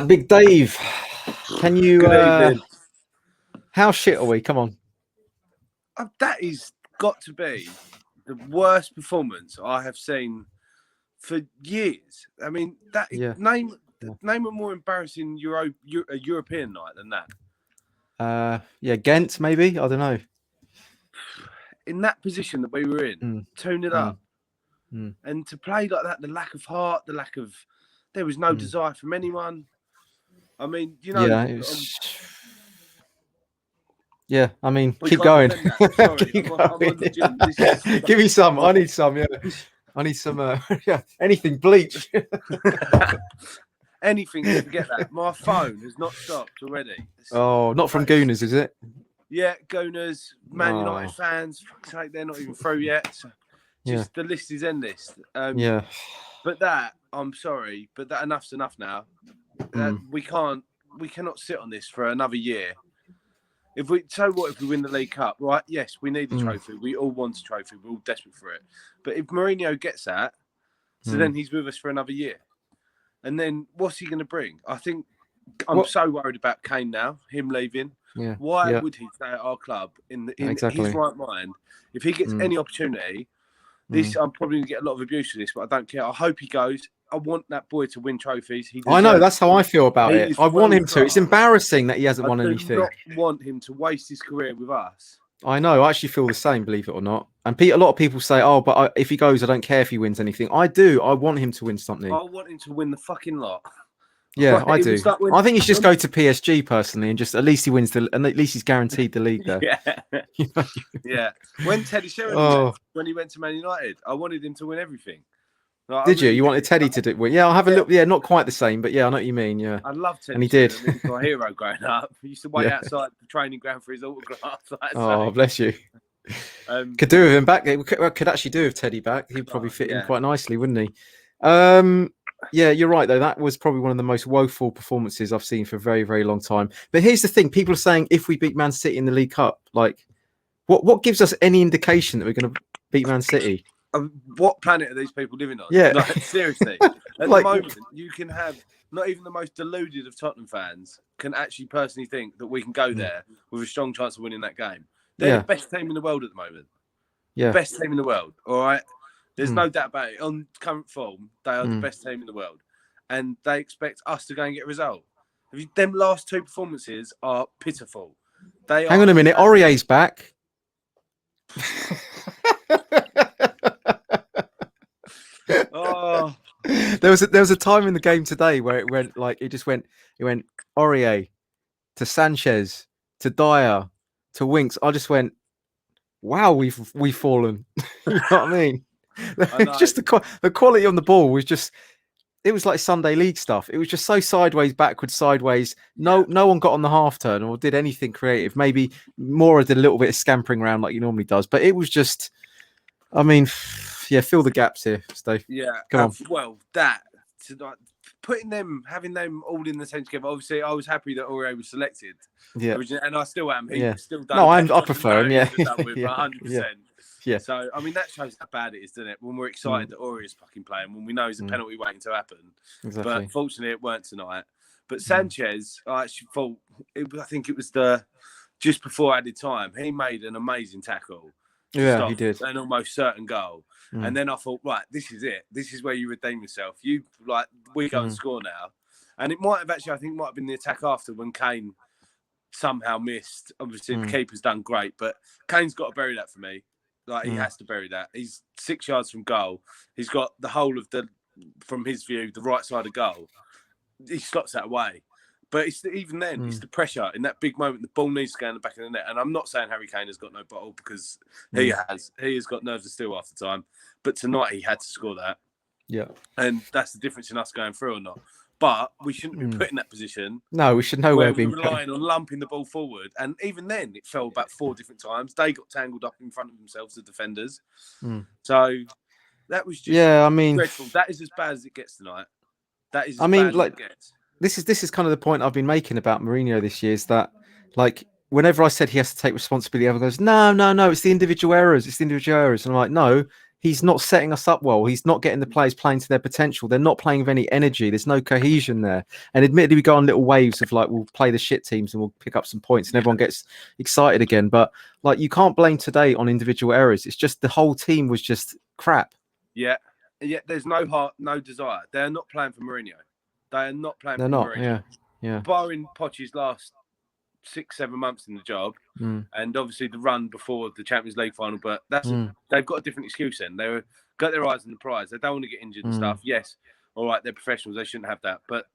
Big Dave, can you? Good evening. How shit are we? Come on. That is got to be the worst performance I have seen for years. I mean, name a more embarrassing European night than that. Ghent maybe. I don't know. In that position that we were in, tune it up, and to play like that, the lack of heart, there was no desire from anyone. I mean, you know. Yeah, I mean, keep going. Keep going. Give me some. I need some. Yeah, I need some. Anything bleach. Anything to forget that. My phone has not stopped already. Oh, not from Gooners, is it? Yeah, Gooners, Man United fans. Fuck's sake, they're not even through yet. So the list is endless. But I'm sorry, but enough's enough now. We cannot sit on this for another year. If we win the League Cup, right? Yes, we need the trophy. We all want a trophy. We're all desperate for it. But if Mourinho gets that, so then he's with us for another year. And then what's he going to bring? I think I'm so worried about Kane now, him leaving. Yeah. Why would he stay at our club in his right mind? If he gets any opportunity, I'm probably going to get a lot of abuse for this, but I don't care. I hope he goes. I want that boy to win trophies. I know, that's how I feel about it. I want him to. It's embarrassing that he hasn't won anything. I do not want him to waste his career with us. I know. I actually feel the same, believe it or not. And a lot of people say, "Oh, but if he goes, I don't care if he wins anything." I do. I want him to win something. I want him to win the fucking lot. Yeah, I do. I think he should just go to PSG personally, and just at least he wins and at least he's guaranteed the league there. Yeah. When Teddy Sheringham when he went to Man United, I wanted him to win everything. Did you? You wanted Teddy to do it? Yeah, I'll have a look. Yeah, not quite the same, but yeah, I know what you mean. Yeah, I love Teddy. And he did. He was my hero growing up. He used to wait outside the training ground for his autograph. Bless you. Could do with him back. Could actually do with Teddy back. He'd probably fit in quite nicely, wouldn't he? Yeah, you're right though. That was probably one of the most woeful performances I've seen for a very, very long time. But here's the thing: people are saying if we beat Man City in the League Cup, like, what gives us any indication that we're going to beat Man City? What planet are these people living on? Yeah, seriously. At the moment, you can have not even the most deluded of Tottenham fans can actually personally think that we can go there with a strong chance of winning that game. They're the best team in the world at the moment. Yeah, best team in the world. All right, there's no doubt about it. On current form, they are the best team in the world, and they expect us to go and get a result. Them last two performances are pitiful. Hang on a minute, Aurier's back. There was a time in the game today where it went Aurier to Sanchez to Dyer to Winks. I just went, wow, we've fallen. You know what I mean? Just the quality on the ball was just, it was like Sunday League stuff. It was just so sideways, backwards, sideways. No one got on the half turn or did anything creative. Maybe Mora did a little bit of scampering around like he normally does, but it was just, I mean, yeah, fill the gaps here, Steve. Yeah, come on. Well, having them all in the team together. Obviously, I was happy that Aurier was selected. Yeah, and I still am. He's still done. No, I prefer him. Yeah, 100%. Yeah. So, I mean, that shows how bad it is, doesn't it? When we're excited that Aurier's fucking playing, when we know there's a penalty waiting to happen. Exactly. But fortunately, it weren't tonight. But Sanchez, I actually thought, I think it was just before added time, he made an amazing tackle. Yeah, he did. An almost certain goal. And then I thought, right, this is it. This is where you redeem yourself. We go and score now. And it might have actually, I think it might have been the attack after when Kane somehow missed. Obviously, the keeper's done great, but Kane's got to bury that for me. He has to bury that. He's 6 yards from goal. He's got the whole of from his view, the right side of goal. He slots that away. But even then, it's the pressure in that big moment. The ball needs to go in the back of the net. And I'm not saying Harry Kane has got no bottle because he has. He has got nerves of steel half the time. But tonight, he had to score that. Yeah. And that's the difference in us going through or not. But we shouldn't be put in that position. No, we should know where we're relying on lumping the ball forward. And even then, it fell about 4 different times. They got tangled up in front of themselves, the defenders. So that was just dreadful. That is as bad as it gets tonight. That is as bad as it gets. This is kind of the point I've been making about Mourinho this year, is that, like, whenever I said he has to take responsibility, everyone goes, no, it's the individual errors. It's the individual errors. And I'm like, no, he's not setting us up well. He's not getting the players playing to their potential. They're not playing with any energy. There's no cohesion there. And admittedly, we go on little waves of like, we'll play the shit teams and we'll pick up some points and everyone gets excited again. But like, you can't blame today on individual errors. It's just the whole team was just crap. Yeah. Yeah. There's no heart, no desire. They're not playing for Mourinho. They are not playing for Mourinho. Yeah. Yeah. Barring Poch's last 6-7 months in the job, and obviously the run before the Champions League final, but they've got a different excuse then. They've got their eyes on the prize. They don't want to get injured and stuff. Yes, all right, they're professionals. They shouldn't have that, but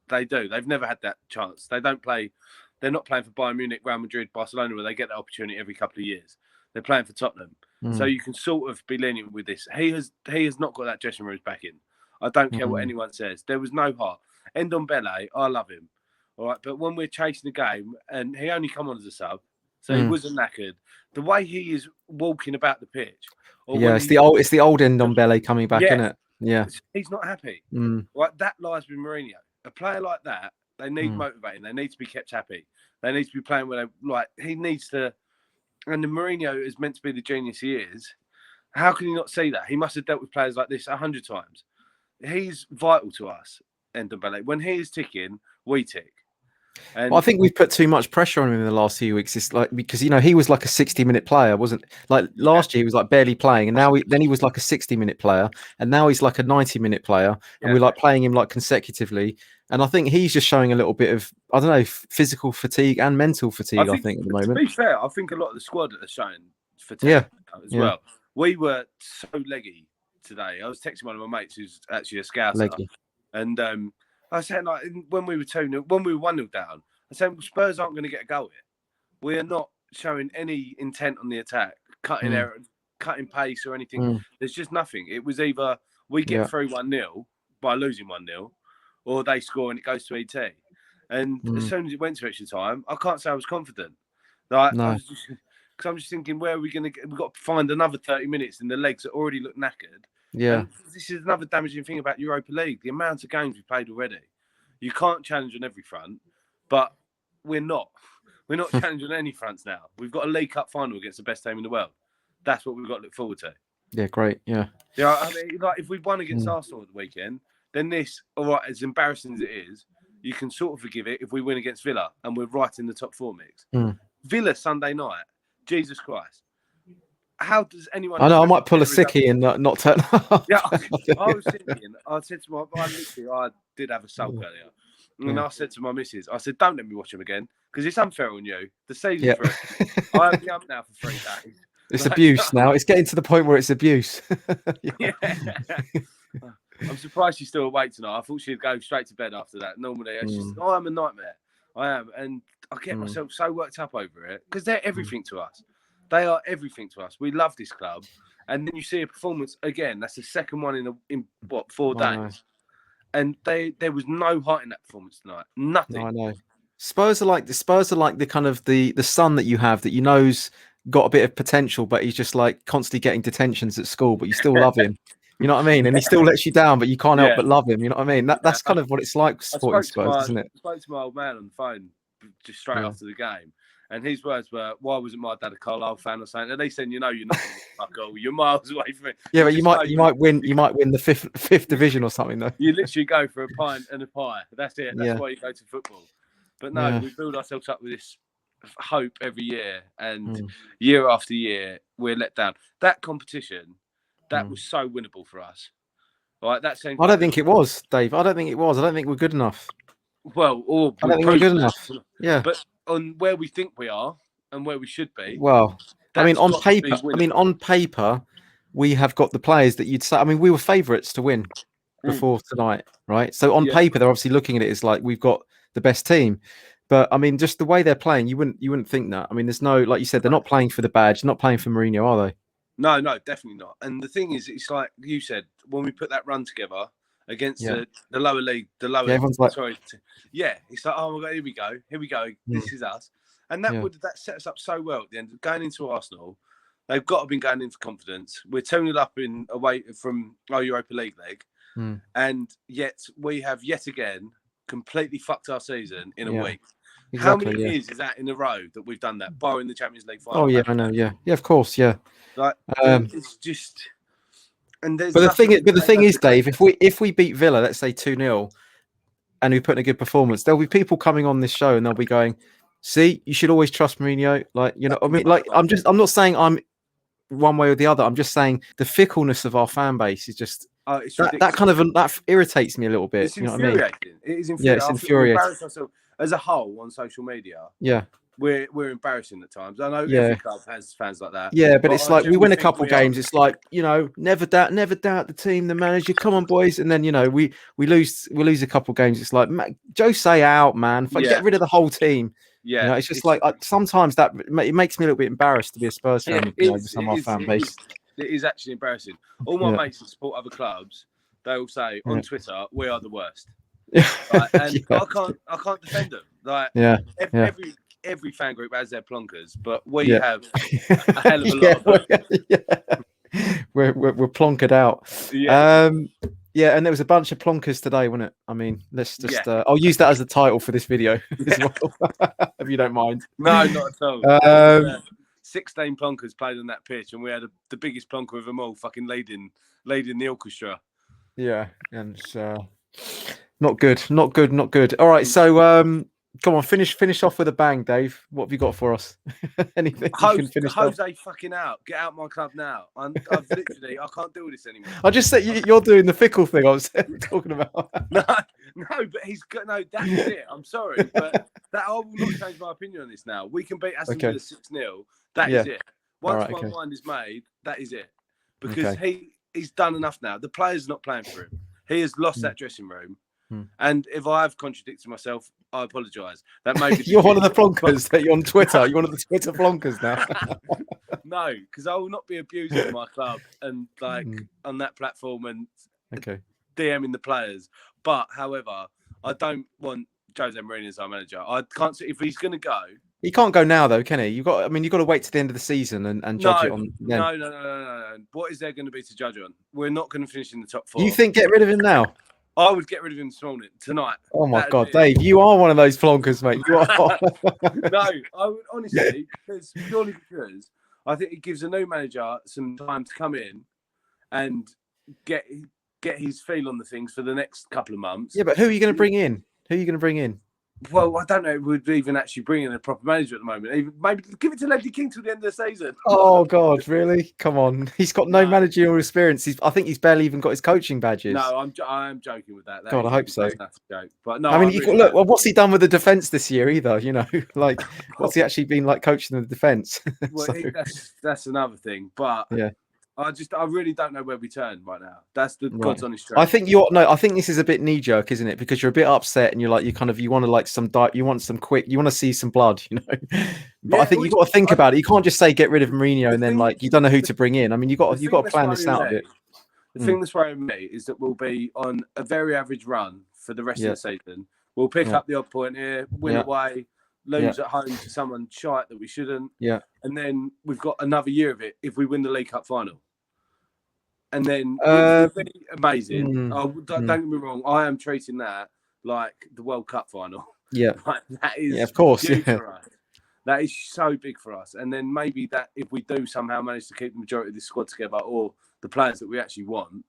they do. They've never had that chance. They don't play. They're not playing for Bayern Munich, Real Madrid, Barcelona, where they get that opportunity every couple of years. They're playing for Tottenham. So you can sort of be lenient with this. He has not got that dressing room back in. I don't care what anyone says. There was no heart. Ndombele, I love him. All right, but when we're chasing the game, and he only come on as a sub, so he wasn't knackered. The way he is walking about the pitch, it's the old Ndombele coming back, isn't it? Yeah, he's not happy. Right, that lies with Mourinho. A player like that, they need motivating. They need to be kept happy. They need to be playing where they like. He needs to, and the Mourinho is meant to be the genius he is. How can you not see that? He must have dealt with players like this 100 times. He's vital to us, Ndombele. When he is ticking, we tick. Well, I think we've put too much pressure on him in the last few weeks. It's like, because he was like a 60-minute player, wasn't like last year he was like barely playing, and now he was like a 60-minute player, and now he's like a 90-minute player, and we're like playing him like consecutively. And I think he's just showing a little bit of, I don't know, physical fatigue and mental fatigue. I think at the moment. To be fair, I think a lot of the squad are showing fatigue as well. We were so leggy today. I was texting one of my mates who's actually a scouser, and I said, like, when we were 1-0 down, I said, Spurs aren't going to get a goal here. We are not showing any intent on the attack, cutting pace or anything. There's just nothing. It was either we get through 1-0 by losing 1-0, or they score and it goes to ET. And as soon as it went to extra time, I can't say I was confident. Like, I was just, because I'm just thinking, where are we going to get? We've got to find another 30 minutes in the legs that already look knackered. Yeah. And this is another damaging thing about Europa League. The amount of games we've played already. You can't challenge on every front, but we're not. We're not challenging on any fronts now. We've got a League Cup final against the best team in the world. That's what we've got to look forward to. Yeah, great. Yeah. Yeah, I mean, like, if we won against Arsenal at the weekend, then this, all right, as embarrassing as it is, you can sort of forgive it if we win against Villa and we're right in the top 4 mix. Villa Sunday night, Jesus Christ. How does anyone... I know, I might pull a sickie and not turn up. Yeah, I was thinking, I said to I did have a sulk earlier. And I said to my missus, I said, don't let me watch him again, because it's unfair on you. The season's through. I have the ump now for 3 days. It's abuse now. It's getting to the point where it's abuse. I'm surprised she's still awake tonight. I thought she'd go straight to bed after that. Normally, it's just, I'm a nightmare. I am. And I get myself so worked up over it, because they're everything to us. They are everything to us. We love this club. And then you see a performance again. That's the second one in 4 days. And there was no heart in that performance tonight. Nothing. No, I know. Spurs are like the kind of the son that you have that you know's got a bit of potential, but he's just like constantly getting detentions at school, but you still love him. You know what I mean? And he still lets you down, but you can't help but love him. You know what I mean? That's kind of what it's like supporting Spurs, isn't it? I spoke to my old man on the phone just straight after the game. And his words were, "Why wasn't my dad a Carlisle fan or something?" And they said, "You know, you're not fuck all. You're miles away from it." Yeah, but you might win the fifth division or something though. You literally go for a pint and a pie. That's it. That's why you go to football. But no, we build ourselves up with this hope every year, and year after year we're let down. That competition, that was so winnable for us. Right, that same. I don't think it was, Dave. I don't think it was. I don't think we're good enough. Well, I don't think we're good enough. Yeah, but on where we think we are and where we should be. Well, I mean, on paper, we have got the players that you'd say. I mean, we were favourites to win before tonight, right? So on paper, they're obviously looking at it as like we've got the best team. But I mean, just the way they're playing, you wouldn't think that. I mean, there's no, like you said, they're not playing for the badge, not playing for Mourinho, are they? No, definitely not. And the thing is, it's like you said, when we put that run together against the lower league, everyone's like, it's like, oh my God, here we go, this is us. And that set us up so well at the end. Going into Arsenal, they've got to have been going in for confidence. We're 2-0 up away from our Europa League leg, and yet we have yet again completely fucked our season in a week. Exactly, how many years is that in a row that we've done that, barring the Champions League final? Oh yeah, I know. Yeah, of course, yeah. Like it's just And there's But the thing is, nothing. Dave, if we beat Villa, let's say 2-0, and we put in a good performance, there'll be people coming on this show and they'll be going, "See, you should always trust Mourinho." Like, you know, I mean, like, I'm not saying I'm one way or the other. I'm just saying the fickleness of our fan base is just that irritates me a little bit. It's you know what I mean? It is infuriating. Yeah, it's infuriating. We embarrass ourselves as a whole on social media. Yeah. We're embarrassing at times. I know every club has fans like that. Yeah, but it's like we win a couple games. It's like, you know, never doubt the team, the manager. Come on, boys, and then, you know, we lose a couple games. It's like, Jose out, man. Get rid of the whole team. Yeah, you know, it's just like sometimes that it makes me a little bit embarrassed to be a Spurs fan. With some of our fan base. It is actually embarrassing. All my mates that support other clubs, they all say on Twitter, "We are the worst." Right? And I can't defend them. Like, every fan group has their plonkers, but we have a hell of a lot of them. We're plonkered out. Yeah, and there was a bunch of plonkers today, wasn't it? I mean, let's just I'll use that as the title for this video as well, if you don't mind. No, not at all. 16 plonkers played on that pitch, and we had the biggest plonker of them all, fucking leading the orchestra. Yeah, and not good. All right, so come on, finish off with a bang, Dave. What have you got for us? Anything you can finish off? Jose fucking out. Get out my club now. I've literally, I can't deal with this anymore. I just said you're doing the fickle thing I was talking about. No, but he's got that's it. I'm sorry, but I will not change my opinion on this now. We can beat Aston Villa 6-0. That is it. Once my mind is made, that is it. Because he's done enough now. The player's not playing for him. He has lost that dressing room. And if I have contradicted myself, I apologise. That may be you're one of the plonkers that you're on Twitter. You're one of the Twitter plonkers now. No, because I will not be abusing my club and on that platform and DMing the players. But however, I don't want Jose Mourinho as our manager. I can't see if he's going to go. He can't go now, though, can he? You've got to wait to the end of the season and judge it on. Then. No. What is there going to be to judge on? We're not going to finish in the top 4. You think get rid of him now? I would get rid of him tonight. Oh my God, Dave, you are one of those plonkers, mate. You are. No, I would honestly, purely because I think it gives a new manager some time to come in and get his feel on the things for the next couple of months. Yeah, but who are you going to bring in? Well, I don't know. We'd even actually bring in a proper manager at the moment. Maybe give it to Ledley King till the end of the season. Oh God, really? Come on, he's got no managerial experience. I think he's barely even got his coaching badges. No, I'm joking with that. God, I hope so. Joke. But no, I mean, look. Well, what's he done with the defense this year either? You know, like what's he actually been like coaching the defense? Well, that's another thing. But I really don't know where we turn right now. That's the God's honest truth. I think I think this is a bit knee jerk, isn't it? Because you're a bit upset and you want to see some blood, you know. But I think you've got to think about it. You can't just say get rid of Mourinho and then you don't know who to bring in. I mean, you've got to plan this out a bit. The thing that's worrying me is that we'll be on a very average run for the rest of the season. We'll pick up the odd point here, win away, lose at home to someone shite that we shouldn't. Yeah. And then we've got another year of it if we win the League Cup final. And then it would be amazing. Don't get me wrong. I am treating that like the World Cup final. Yeah. Like, that is of course. Huge for us. That is so big for us. And then maybe that if we do somehow manage to keep the majority of this squad together or the players that we actually want,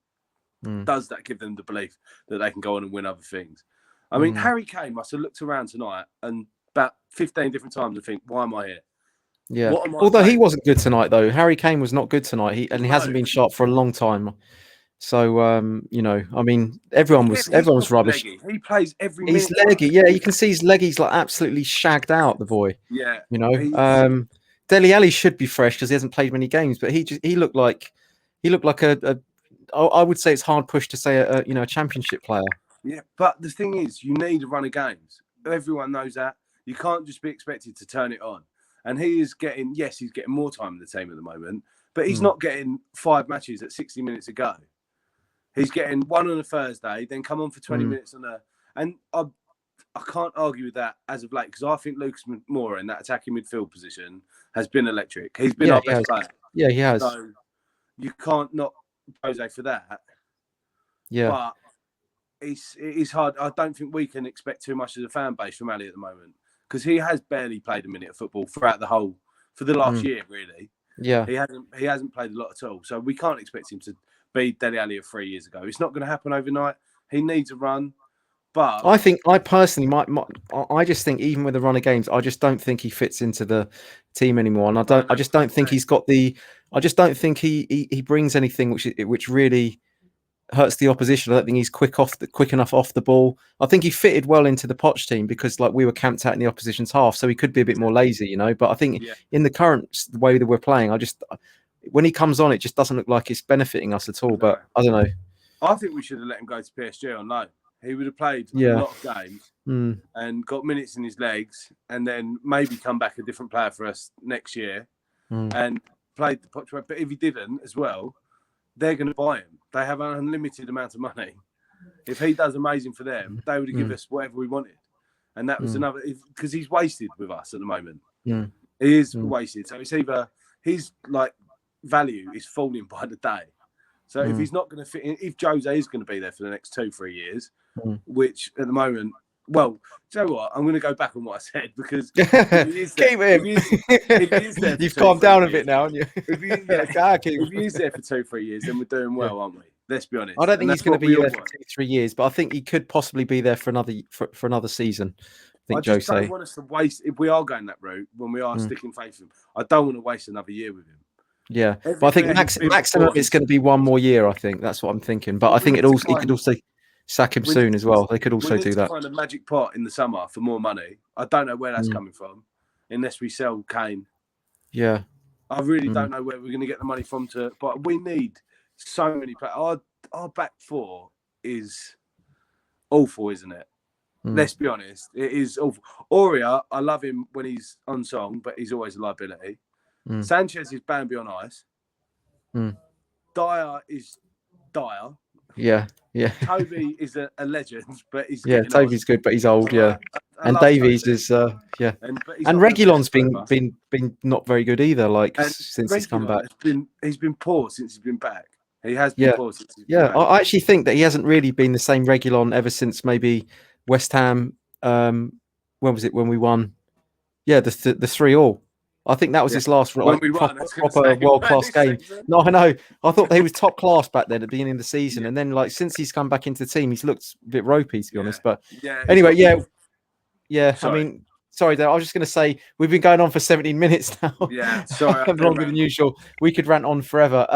does that give them the belief that they can go on and win other things? I mean, Harry Kane must have looked around tonight and about 15 different times and think, why am I here? Yeah. Although he wasn't good tonight, though. Harry Kane was not good tonight. He hasn't been sharp for a long time. So, you know, I mean, everyone was rubbish. Leggy. He plays every minute. He's leggy. Yeah, you can see his leg. He's like absolutely shagged out, the boy. Yeah. You know, Dele Alli should be fresh because he hasn't played many games, but he looked like I would say it's hard push to say a championship player. Yeah, but the thing is, you need a run of games. Everyone knows that. You can't just be expected to turn it on. And he's getting more time in the team at the moment, but he's not getting 5 matches at 60 minutes a go. He's getting one on a Thursday, then come on for 20 minutes and I can't argue with that as of late because I think Lucas Moura in that attacking midfield position has been electric. He's been our best player. Yeah, he has. So you can't knock Jose for that. Yeah. But it is hard. I don't think we can expect too much as a fan base from Ali at the moment because he has barely played a minute of football for the last year, really. Yeah. He hasn't played a lot at all. So we can't expect him to be Dele Alli of 3 years ago. It's not going to happen overnight. He needs a run. But I personally I just think even with the run of games, I just don't think he fits into the team anymore. And I just don't think he's got I just don't think he brings anything which really hurts the opposition. I don't think he's quick enough off the ball. I think he fitted well into the Poch team because we were camped out in the opposition's half, so he could be a bit more lazy, But I think in the current way that we're playing, when he comes on, it just doesn't look like it's benefiting us at all. No. But I don't know. I think we should have let him go to PSG on loan. He would have played a lot of games and got minutes in his legs, and then maybe come back a different player for us next year and played the Poch. But if he didn't as well, they're going to buy him. They have an unlimited amount of money. If he does amazing for them, they would give us whatever we wanted. And that was another, because he's wasted with us at the moment. He is wasted. So it's either his value is falling by the day. So if he's not going to fit in, if Jose is going to be there for the next 2-3 years, which at the moment, well, do you know what? I'm going to go back on what I said because if he is there, if he is there you've calmed down a bit now, haven't you? If he is there for 2-3 years, then we're doing well, aren't we? Let's be honest. I don't think he's going to be there for 2-3 years, but I think he could possibly be there for another season. I just don't want us to waste, if we are going that route, when we are sticking faith in him, I don't want to waste another year with him. Yeah, but I think maximum it's going to be 1 more year. I think that's what I'm thinking. But I think he could also sack him soon as well. They could also do that. Find a magic pot in the summer for more money. I don't know where that's coming from, unless we sell Kane. Yeah, I really don't know where we're going to get the money from. But we need so many players. Our back four is awful, isn't it? Let's be honest, it is awful. Aurea, I love him when he's on song, but he's always a liability. Sanchez is Bambi on ice. Dyer is Dyer. Yeah. Toby is a legend, but he's Toby's good, but he's old. And Davies is and Reguilon's been not very good either. Since he's come back, he's been poor since he's been back. He has been poor since he's been back. I actually think that he hasn't really been the same Reguilon ever since maybe West Ham. When was it when we won? Yeah, the 3-3. I think that was his last proper world-class game. No, I know. I thought he was top class back then at the beginning of the season. And then, since he's come back into the team, he's looked a bit ropey, to be honest. But anyway, I mean, sorry, Dave, I was just going to say, we've been going on for 17 minutes now. Yeah, sorry. Longer than usual. We could rant on forever.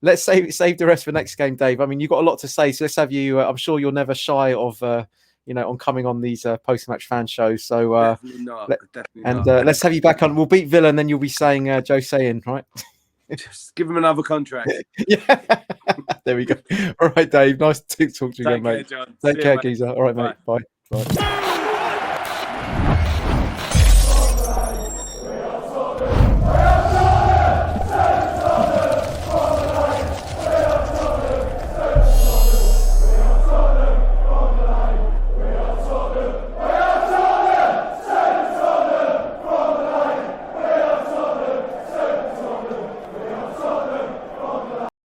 Let's save the rest for next game, Dave. I mean, you've got a lot to say, so let's have you. I'm sure you're never shy of... on coming on these post-match fan shows. So definitely not. Let's have you back on. We'll beat Villa, and then you'll be saying Jose in, right? Just give him another contract. Yeah, there we go. All right, Dave. Nice to talk to you again, mate. John. Take care, geezer. All right, mate. Bye.